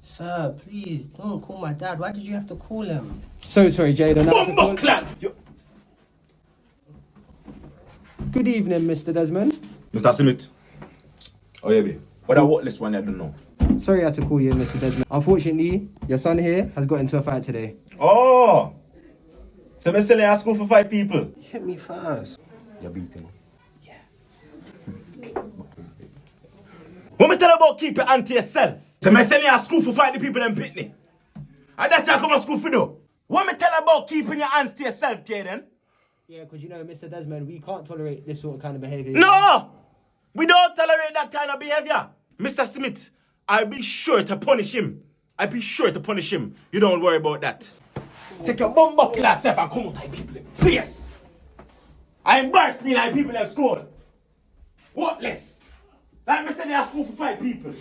Sir, please, don't call my dad. Why did you have to call him? So sorry, Jaden. Bumbo clan! Good evening, Mr. Desmond. Mr. Smith. Oh, yeah, babe. What I want this one, I don't know. Sorry I had to call you, Mr. Desmond. Unfortunately, your son here has got into a fight today. Oh! So, I'm selling at school for 5 people. Hit me first. You're beating. Yeah. What me tell you about keep your hand to yourself? So, I'm selling at school for 5 people and Britney. And that's how I come to school for do. What me tell you about keeping your hands to yourself, Jaden? Yeah, because you know, Mr. Desmond, we can't tolerate this sort of kind of behaviour. No! We don't tolerate that kind of behavior. Mr. Smith, I'll be sure to punish him. I'll be sure to punish him. You don't worry about that. Take your bum buckle yourself and come out like people. Please. I embarrass me like people in school. What less? Like me say they are school for 5 people.